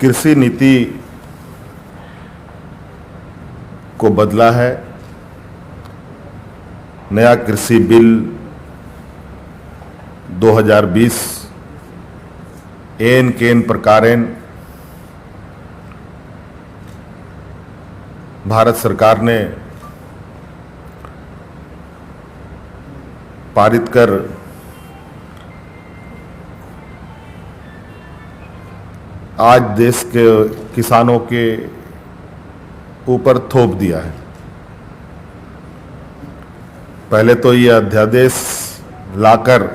कृषि नीति को बदला है। नया कृषि बिल 2020 एन केन प्रकारेण भारत सरकार ने पारित कर आज देश के किसानों के ऊपर थोप दिया है। पहले तो ये अध्यादेश लाकर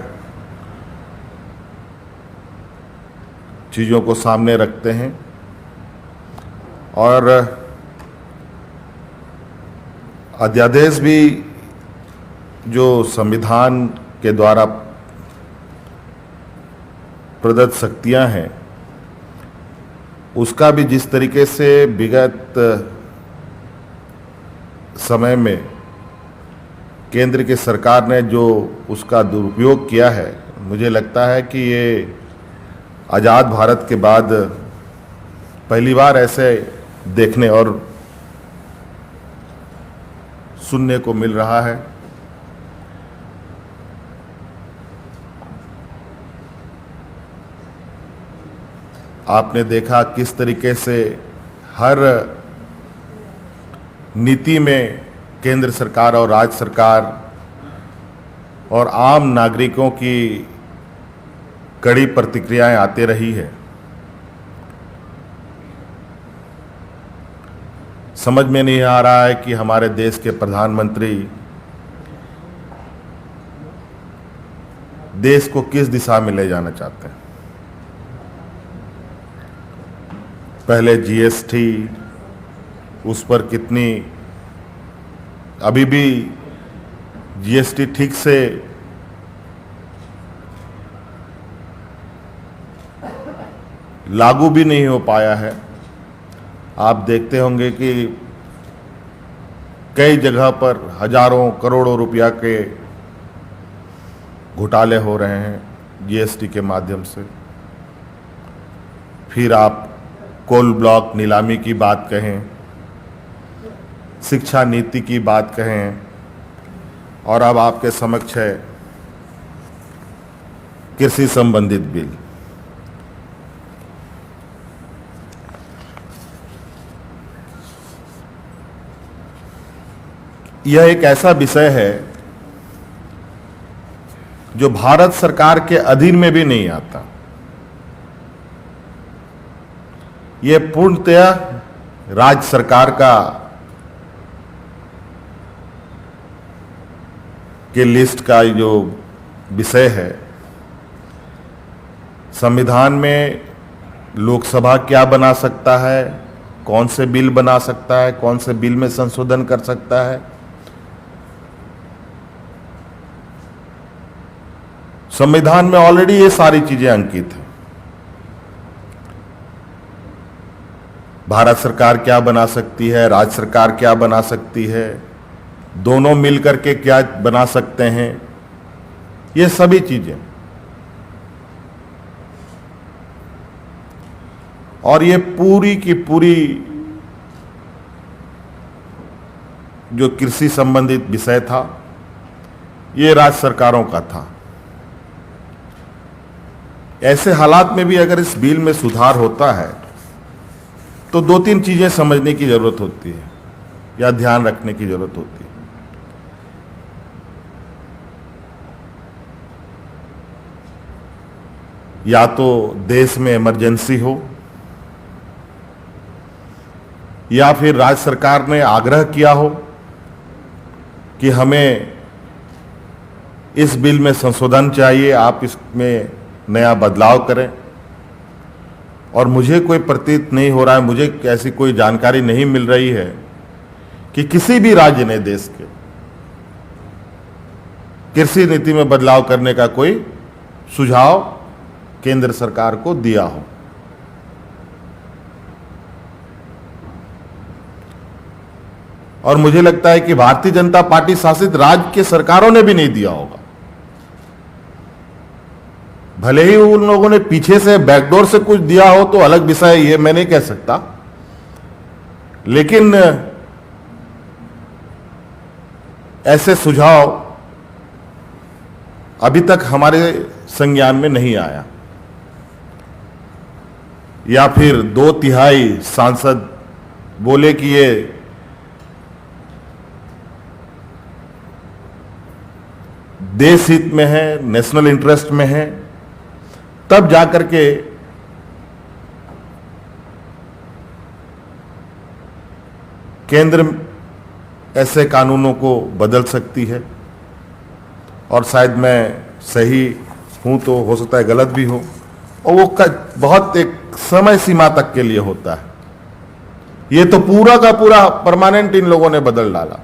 चीज़ों को सामने रखते हैं और अध्यादेश भी जो संविधान के द्वारा प्रदत्त शक्तियां हैं उसका भी जिस तरीके से विगत समय में केंद्र की सरकार ने जो उसका दुरुपयोग किया है, मुझे लगता है कि ये आज़ाद भारत के बाद पहली बार ऐसे देखने और सुनने को मिल रहा है। आपने देखा किस तरीके से हर नीति में केंद्र सरकार और राज्य सरकार और आम नागरिकों की कड़ी प्रतिक्रियाएं आती रही है। समझ में नहीं आ रहा है कि हमारे देश के प्रधानमंत्री देश को किस दिशा में ले जाना चाहते हैं। पहले जीएसटी, उस पर कितनी, अभी भी जीएसटी ठीक से लागू भी नहीं हो पाया है। आप देखते होंगे कि कई जगह पर हजारों करोड़ों रुपया के घोटाले हो रहे हैं जीएसटी के माध्यम से। फिर आप कोल ब्लॉक नीलामी की बात कहें, शिक्षा नीति की बात कहें, और अब आपके समक्ष है कृषि संबंधित बिल। यह एक ऐसा विषय है जो भारत सरकार के अधीन में भी नहीं आता। यह पूर्णतया राज्य सरकार का के लिस्ट का जो विषय है। संविधान में लोकसभा क्या बना सकता है, कौन से बिल बना सकता है, कौन से बिल में संशोधन कर सकता है, संविधान में ऑलरेडी ये सारी चीजें अंकित हैं। भारत सरकार क्या बना सकती है, राज्य सरकार क्या बना सकती है, दोनों मिलकर के क्या बना सकते हैं, ये सभी चीजें। और ये पूरी की पूरी जो कृषि संबंधित विषय था, ये राज्य सरकारों का था। ऐसे हालात में भी अगर इस बिल में सुधार होता है तो दो तीन चीजें समझने की जरूरत होती है या ध्यान रखने की जरूरत होती है। या तो देश में इमरजेंसी हो, या फिर राज्य सरकार ने आग्रह किया हो कि हमें इस बिल में संशोधन चाहिए, आप इसमें नया बदलाव करें। और मुझे कोई प्रतीत नहीं हो रहा है, मुझे ऐसी कोई जानकारी नहीं मिल रही है कि किसी भी राज्य ने देश के कृषि नीति में बदलाव करने का कोई सुझाव केंद्र सरकार को दिया हो। और मुझे लगता है कि भारतीय जनता पार्टी शासित राज्य के सरकारों ने भी नहीं दिया होगा। भले ही उन लोगों ने पीछे से बैकडोर से कुछ दिया हो तो अलग विषय है, ये मैं नहीं कह सकता, लेकिन ऐसे सुझाव अभी तक हमारे संज्ञान में नहीं आया, या फिर 2/3 सांसद बोले कि ये देश हित में है, नेशनल इंटरेस्ट में है, तब जाकर के केंद्र ऐसे कानूनों को बदल सकती है। और शायद मैं सही हूं तो हो सकता है गलत भी हो, और वो बहुत एक समय सीमा तक के लिए होता है। ये तो पूरा का पूरा परमानेंट इन लोगों ने बदल डाला।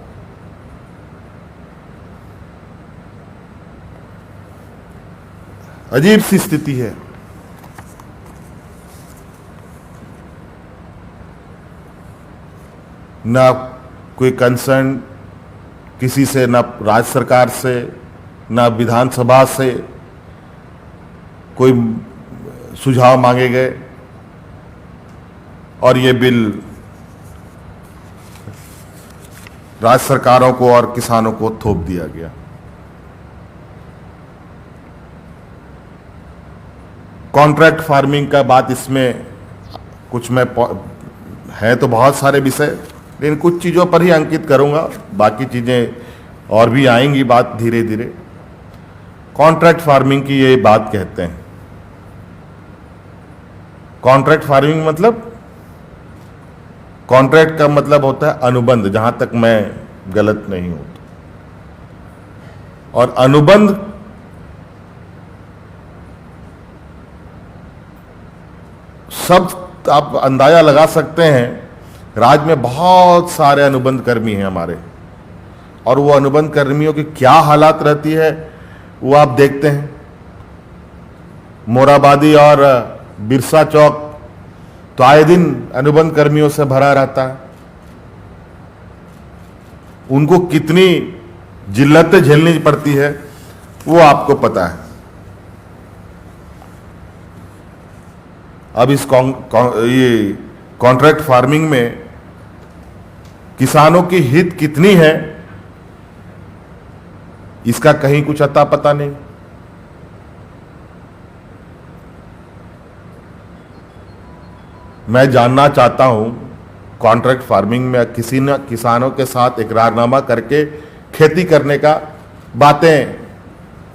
अजीब सी स्थिति है। ना कोई कंसर्न किसी से, ना राज्य सरकार से, ना विधानसभा से कोई सुझाव मांगे गए, और ये बिल राज्य सरकारों को और किसानों को थोप दिया गया। कॉन्ट्रैक्ट फार्मिंग का बात इसमें कुछ मैं है तो बहुत सारे विषय, लेकिन कुछ चीज़ों पर ही अंकित करूंगा, बाकी चीज़ें और भी आएंगी बात धीरे धीरे। कॉन्ट्रैक्ट फार्मिंग की ये बात कहते हैं। कॉन्ट्रैक्ट फार्मिंग मतलब, कॉन्ट्रैक्ट का मतलब होता है अनुबंध, जहां तक मैं गलत नहीं हूं। और अनुबंध सब आप अंदाजा लगा सकते हैं, राज्य में बहुत सारे अनुबंध कर्मी हैं हमारे, और वो अनुबंध कर्मियों की क्या हालात रहती है वो आप देखते हैं। मोराबादी और बिरसा चौक तो आए दिन अनुबंध कर्मियों से भरा रहता है। उनको कितनी जिल्लतें झेलनी पड़ती है वो आपको पता है। अब इस ये कॉन्ट्रैक्ट फार्मिंग में किसानों की हित कितनी है इसका कहीं कुछ अता पता नहीं। मैं जानना चाहता हूं, कॉन्ट्रैक्ट फार्मिंग में किसी न किसानों के साथ इकरारनामा करके खेती करने का बातें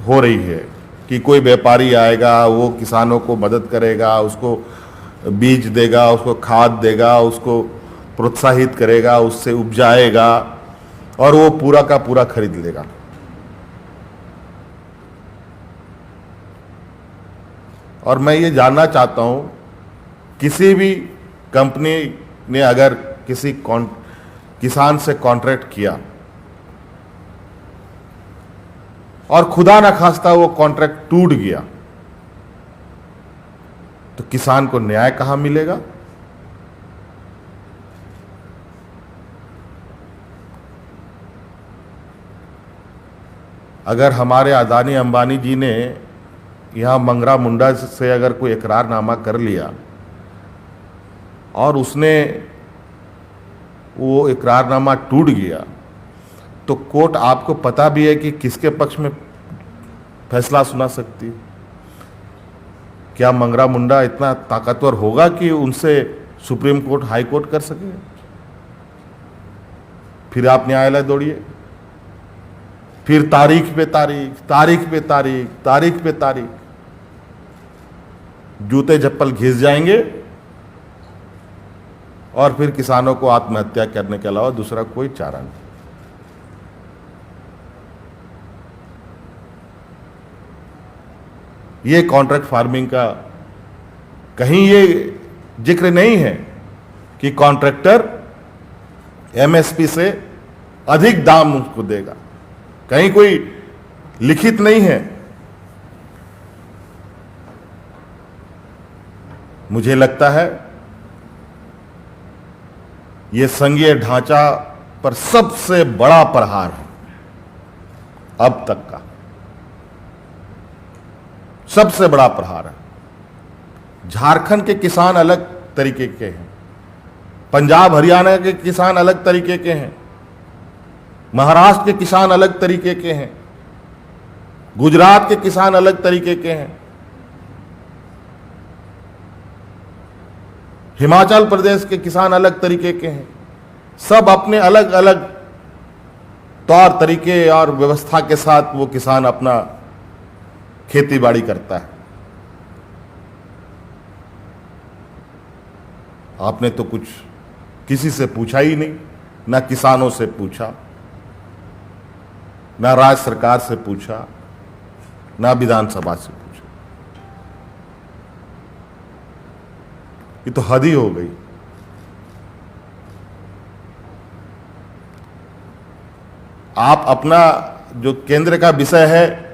हो रही है कि कोई व्यापारी आएगा, वो किसानों को मदद करेगा, उसको बीज देगा, उसको खाद देगा, उसको प्रोत्साहित करेगा, उससे उपजाएगा और वो पूरा का पूरा खरीद लेगा। और मैं ये जानना चाहता हूं, किसी भी कंपनी ने अगर किसी किसान से कॉन्ट्रैक्ट किया और खुदा न खास्ता वो कॉन्ट्रैक्ट टूट गया तो किसान को न्याय कहां मिलेगा? अगर हमारे अदानी अंबानी जी ने यहां मंगरा मुंडा से अगर कोई इकरारनामा कर लिया और उसने वो इकरारनामा टूट गया तो कोर्ट आपको पता भी है कि किसके पक्ष में फैसला सुना सकती है। क्या मंगरा मुंडा इतना ताकतवर होगा कि उनसे सुप्रीम कोर्ट हाई कोर्ट कर सके? फिर आप न्यायालय दौड़िए, फिर तारीख पे तारीख, तारीख पे तारीख, तारीख पे तारीख, जूते चप्पल घिस जाएंगे और फिर किसानों को आत्महत्या करने के अलावा दूसरा कोई चारा नहीं। ये कॉन्ट्रैक्ट फार्मिंग का कहीं ये जिक्र नहीं है कि कॉन्ट्रैक्टर एमएसपी से अधिक दाम उसको देगा, कहीं कोई लिखित नहीं है। मुझे लगता है यह संघीय ढांचा पर सबसे बड़ा प्रहार है अब तक का। सबसे बड़ा प्रहार है। झारखंड के किसान अलग तरीके के हैं, पंजाब हरियाणा के किसान अलग तरीके के हैं, महाराष्ट्र के किसान अलग तरीके के हैं, गुजरात के किसान अलग तरीके के हैं, हिमाचल प्रदेश के किसान अलग तरीके के हैं। सब अपने अलग अलग तौर तरीके और व्यवस्था के साथ वो किसान अपना खेती बाड़ी करता है। आपने तो कुछ किसी से पूछा ही नहीं, ना किसानों से पूछा, ना राज्य सरकार से पूछा, ना विधानसभा से पूछा। ये तो हद ही हो गई। आप अपना जो केंद्र का विषय है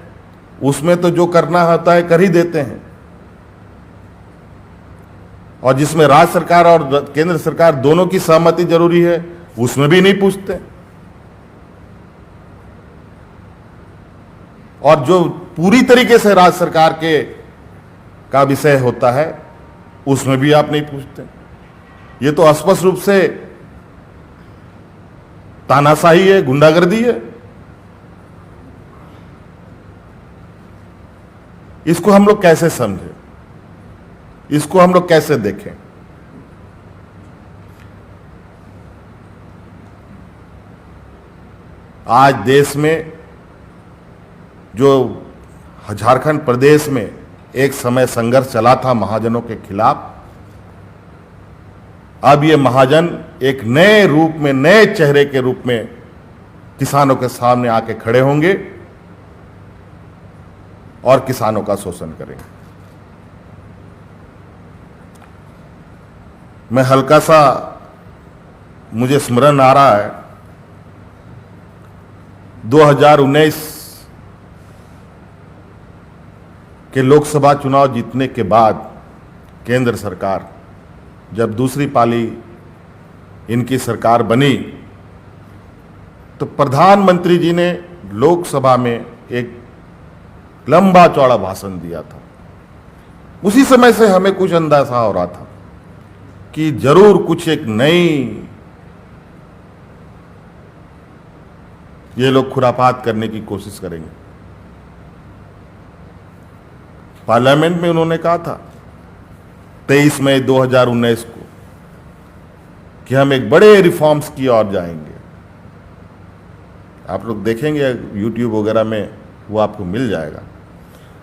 उसमें तो जो करना होता है कर ही देते हैं, और जिसमें राज्य सरकार और केंद्र सरकार दोनों की सहमति जरूरी है उसमें भी नहीं पूछते, और जो पूरी तरीके से राज्य सरकार के का विषय होता है उसमें भी आप नहीं पूछते। ये तो स्पष्ट रूप से तानाशाही है, गुंडागर्दी है। इसको हम लोग कैसे समझें, इसको हम लोग कैसे देखें? आज देश में जो झारखंड प्रदेश में एक समय संघर्ष चला था महाजनों के खिलाफ, अब ये महाजन एक नए रूप में, नए चेहरे के रूप में किसानों के सामने आके खड़े होंगे और किसानों का शोषण करेंगे। मैं हल्का सा, मुझे स्मरण आ रहा है 2019 के लोकसभा चुनाव जीतने के बाद केंद्र सरकार, जब दूसरी पाली इनकी सरकार बनी, तो प्रधानमंत्री जी ने लोकसभा में एक लंबा चौड़ा भाषण दिया था। उसी समय से हमें कुछ अंदाजा हो रहा था कि जरूर कुछ एक नई ये लोग खुरापात करने की कोशिश करेंगे। पार्लियामेंट में उन्होंने कहा था 23 मई 2019 को कि हम एक बड़े रिफॉर्म्स की ओर जाएंगे। आप लोग देखेंगे यूट्यूब वगैरह में, वो आपको मिल जाएगा।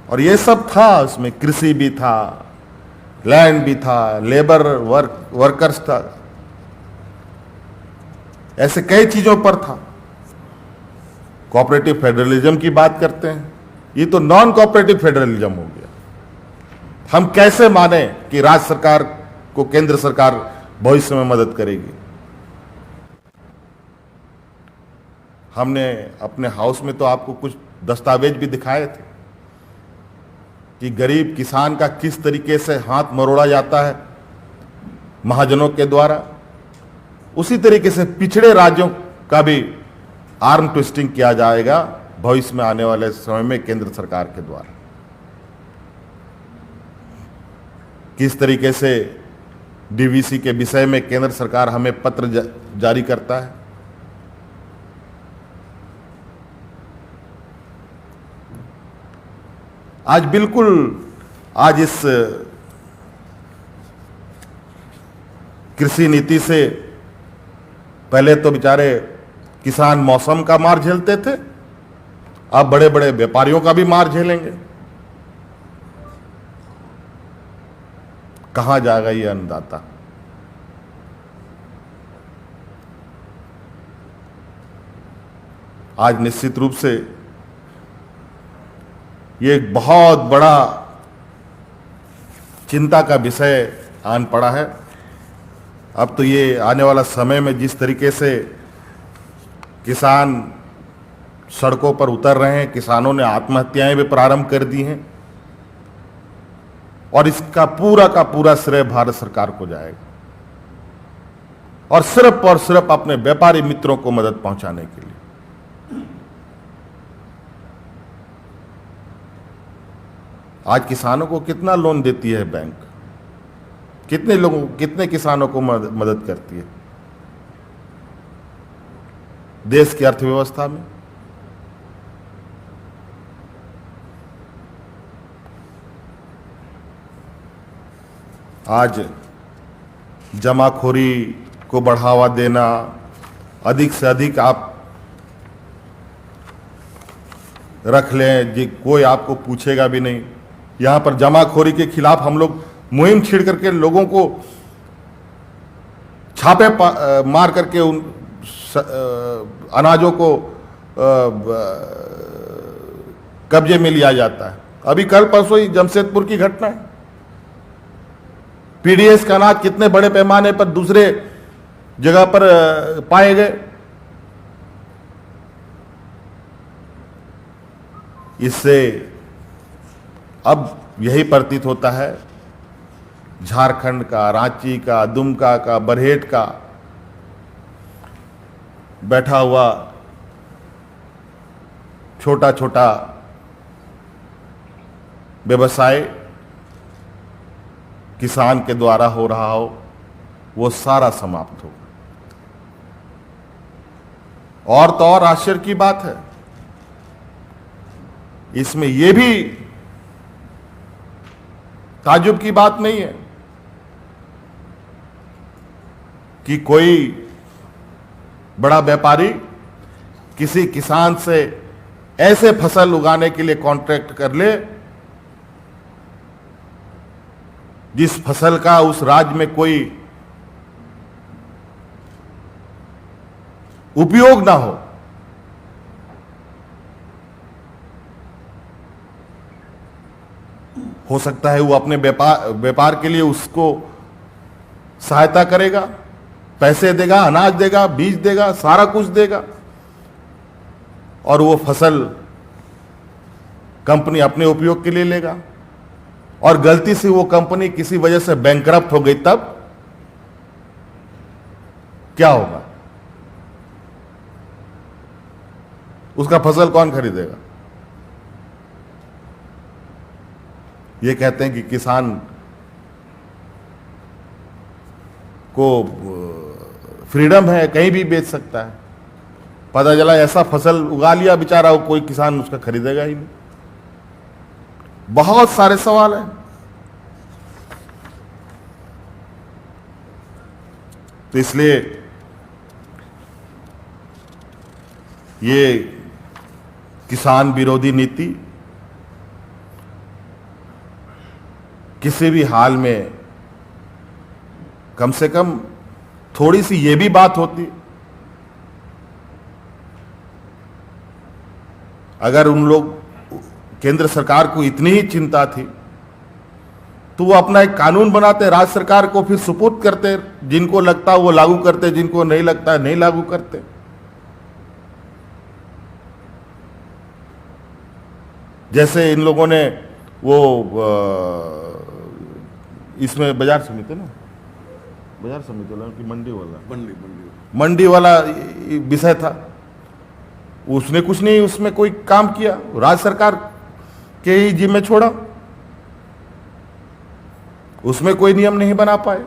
और ये सब था, उसमें कृषि भी था, लैंड भी था, लेबर वर्कर्स था, ऐसे कई चीजों पर था। कोऑपरेटिव फेडरलिज्म की बात करते हैं, ये तो नॉन कोऑपरेटिव फेडरलिज्म हो गया। हम कैसे माने कि राज्य सरकार को केंद्र सरकार भविष्य में मदद करेगी? हमने अपने हाउस में तो आपको कुछ दस्तावेज भी दिखाए थे कि गरीब किसान का किस तरीके से हाथ मरोड़ा जाता है महाजनों के द्वारा। उसी तरीके से पिछड़े राज्यों का भी आर्म ट्विस्टिंग किया जाएगा भविष्य में आने वाले समय में केंद्र सरकार के द्वारा। किस तरीके से डीवीसी के विषय में केंद्र सरकार हमें पत्र जारी करता है। आज बिल्कुल, आज इस कृषि नीति से पहले तो बेचारे किसान मौसम का मार झेलते थे, अब बड़े बड़े व्यापारियों का भी मार झेलेंगे। कहां जाएगा ये अन्नदाता? आज निश्चित रूप से ये एक बहुत बड़ा चिंता का विषय आन पड़ा है। अब तो ये आने वाला समय में जिस तरीके से किसान सड़कों पर उतर रहे हैं, किसानों ने आत्महत्याएं भी प्रारंभ कर दी हैं, और इसका पूरा का पूरा श्रेय भारत सरकार को जाएगा, और सिर्फ अपने व्यापारी मित्रों को मदद पहुंचाने के लिए। आज किसानों को कितना लोन देती है बैंक, कितने लोगों, कितने किसानों को मदद करती है देश की अर्थव्यवस्था में। आज जमाखोरी को बढ़ावा देना, अधिक से अधिक आप रख लें जी, कोई आपको पूछेगा भी नहीं। यहां पर जमाखोरी के खिलाफ हम लोग मुहिम छेड़ करके लोगों को छापे मार करके उन अनाजों को कब्जे में लिया जाता है। अभी कल परसों ही जमशेदपुर की घटना है, पीडीएस का अनाज कितने बड़े पैमाने पर दूसरे जगह पर पाए गए। इससे अब यही प्रतीत होता है, झारखंड का, रांची का, दुमका का, बरहेट का बैठा हुआ छोटा छोटा व्यवसाय किसान के द्वारा हो रहा हो, वो सारा समाप्त होगा। और तो और आश्चर्य की बात है, इसमें यह भी ताज्जुब की बात नहीं है कि कोई बड़ा व्यापारी किसी किसान से ऐसे फसल उगाने के लिए कॉन्ट्रैक्ट कर ले जिस फसल का उस राज्य में कोई उपयोग ना हो सकता है वो अपने व्यापार के लिए उसको सहायता करेगा, पैसे देगा, अनाज देगा, बीज देगा, सारा कुछ देगा, और वो फसल कंपनी अपने उपयोग के लिए लेगा, और गलती से वो कंपनी किसी वजह से बैंकरप्ट हो गई, तब क्या होगा? उसका फसल कौन खरीदेगा? ये कहते हैं कि किसान को फ्रीडम है, कहीं भी बेच सकता है। पता चला ऐसा फसल उगा लिया बेचारा, कोई किसान उसका खरीदेगा ही नहीं। बहुत सारे सवाल हैं। तो इसलिए ये किसान विरोधी नीति किसी भी हाल में, कम से कम थोड़ी सी ये भी बात होती, अगर उन लोग, केंद्र सरकार को इतनी ही चिंता थी तो वो अपना एक कानून बनाते, राज्य सरकार को फिर सुपुर्द करते, जिनको लगता वो लागू करते, जिनको नहीं लगता नहीं लागू करते। जैसे इन लोगों ने वो इसमें बाजार समिति ना, बाजार समिति वाला कि मंडी वाला विषय था, उसने कुछ नहीं, उसमें कोई काम किया, राज्य सरकार के ही जिम्मे छोड़ा, उसमें कोई नियम नहीं बना पाए।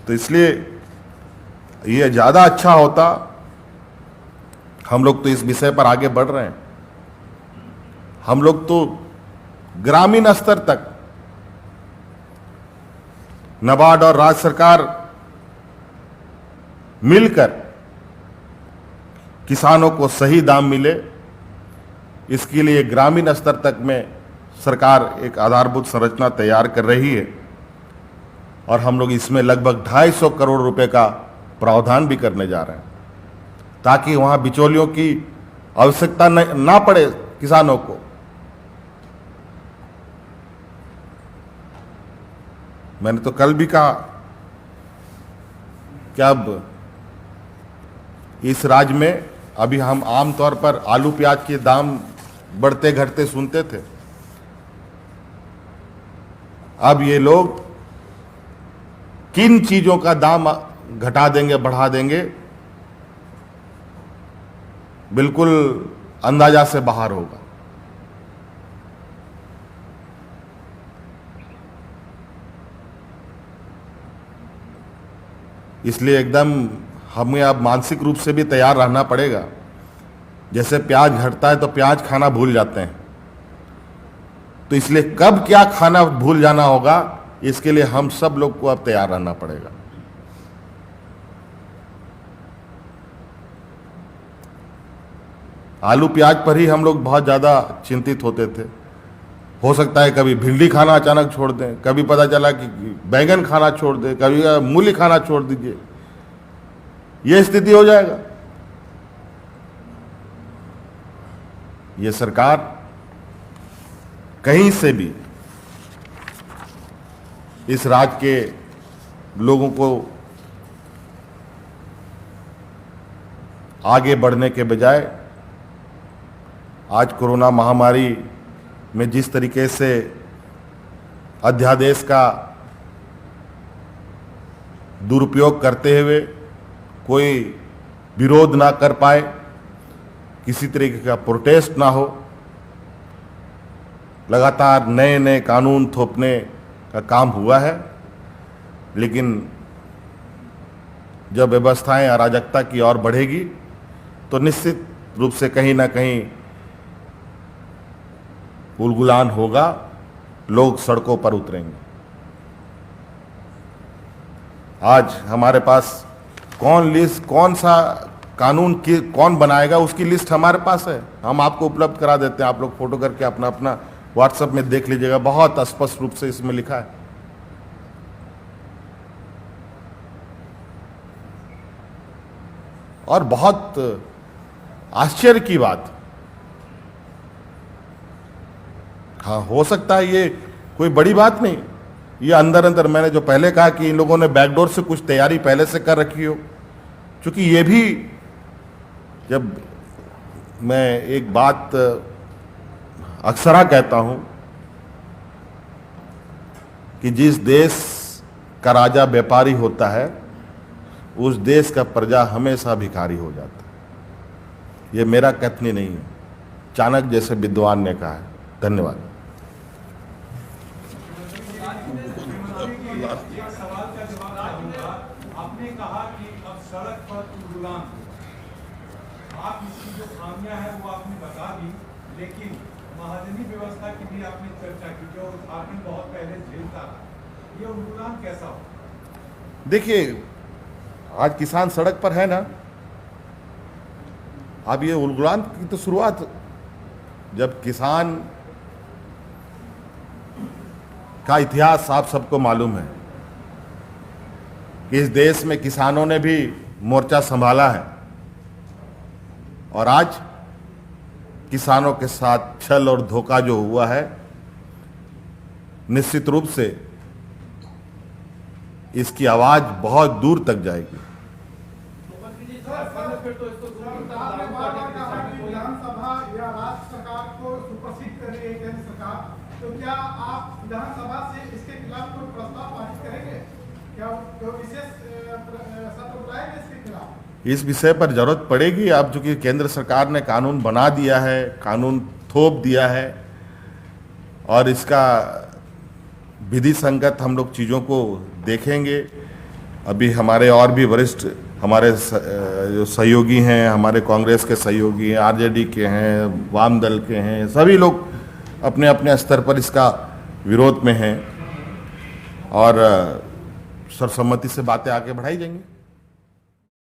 तो इसलिए ये ज्यादा अच्छा होता, हम लोग तो इस विषय पर आगे बढ़ रहे हैं, हम लोग तो ग्रामीण स्तर तक नाबार्ड और राज्य सरकार मिलकर किसानों को सही दाम मिले, इसके लिए ग्रामीण स्तर तक में सरकार एक आधारभूत संरचना तैयार कर रही है, और हम लोग इसमें लगभग 250 करोड़ रुपए का प्रावधान भी करने जा रहे हैं, ताकि वहां बिचौलियों की आवश्यकता ना पड़े किसानों को। मैंने तो कल भी कहा कि अब इस राज्य में, अभी हम आमतौर पर आलू प्याज के दाम बढ़ते घटते सुनते थे, अब ये लोग किन चीजों का दाम घटा देंगे, बढ़ा देंगे, बिल्कुल अंदाजा से बाहर होगा। इसलिए एकदम हमें अब मानसिक रूप से भी तैयार रहना पड़ेगा। जैसे प्याज घटता है तो प्याज खाना भूल जाते हैं, तो इसलिए कब क्या खाना भूल जाना होगा, इसके लिए हम सब लोग को अब तैयार रहना पड़ेगा। आलू प्याज पर ही हम लोग बहुत ज़्यादा चिंतित होते थे। हो सकता है कभी भिंडी खाना अचानक छोड़ दें, कभी पता चला कि बैंगन खाना छोड़ दें, कभी मूली खाना छोड़ दीजिए, ये स्थिति हो जाएगा। ये सरकार कहीं से भी इस राज्य के लोगों को आगे बढ़ने के बजाय आज कोरोना महामारी में जिस तरीके से अध्यादेश का दुरुपयोग करते हुए कोई विरोध ना कर पाए, किसी तरीके का प्रोटेस्ट ना हो, लगातार नए नए कानून थोपने का काम हुआ है। लेकिन जब व्यवस्थाएं अराजकता की ओर बढ़ेगी तो निश्चित रूप से कहीं ना कहीं उलगुलान होगा, लोग सड़कों पर उतरेंगे। आज हमारे पास कौन सा कानून की कौन बनाएगा, उसकी लिस्ट हमारे पास है, हम आपको उपलब्ध करा देते हैं। आप लोग फोटो करके अपना अपना व्हाट्सएप में देख लीजिएगा, बहुत स्पष्ट रूप से इसमें लिखा है। और बहुत आश्चर्य की बात, हाँ हो सकता है ये कोई बड़ी बात नहीं, ये अंदर अंदर मैंने जो पहले कहा कि इन लोगों ने बैकडोर से कुछ तैयारी पहले से कर रखी हो। क्योंकि ये भी, जब मैं एक बात अक्सर कहता हूं कि जिस देश का राजा व्यापारी होता है उस देश का प्रजा हमेशा भिखारी हो जाता है। ये मेरा कथनी नहीं है, चाणक्य जैसे विद्वान ने कहा है। धन्यवाद। आपने कहा कि अब सड़क पर उलगुलान, आप इसकी जो खामियां हैं वो आपने बता दी, लेकिन महाजनी व्यवस्था की भी आपने चर्चा की जो झारखंड बहुत पहले झेलता था, ये उलगुलान कैसा हो? देखिए, आज किसान सड़क पर है ना, अब ये उलगुलान की तो शुरुआत, जब किसान का इतिहास आप सबको मालूम है कि इस देश में किसानों ने भी मोर्चा संभाला है, और आज किसानों के साथ छल और धोखा जो हुआ है, निश्चित रूप से इसकी आवाज बहुत दूर तक जाएगी। विधानसभा या राज्य सरकार को सुप्रसिद्ध कर रही है केंद्र सरकार, तो क्या आप विधानसभा से इसके खिलाफ कोई प्रस्ताव पारित करेंगे? क्या विशेष सत्र बुलाएंगे इसके खिलाफ? इस विषय पर जरूरत पड़ेगी। अब चूंकि केंद्र सरकार ने कानून बना दिया है, कानून थोप दिया है, और इसका विधि संगत हम लोग चीज़ों को देखेंगे। अभी हमारे और भी वरिष्ठ हमारे जो सहयोगी हैं, हमारे कांग्रेस के सहयोगी हैं, आरजेडी के हैं, वाम दल के हैं, सभी लोग अपने अपने स्तर पर इसका विरोध में हैं, और सर्वसम्मति से बातें आगे बढ़ाई जाएंगी।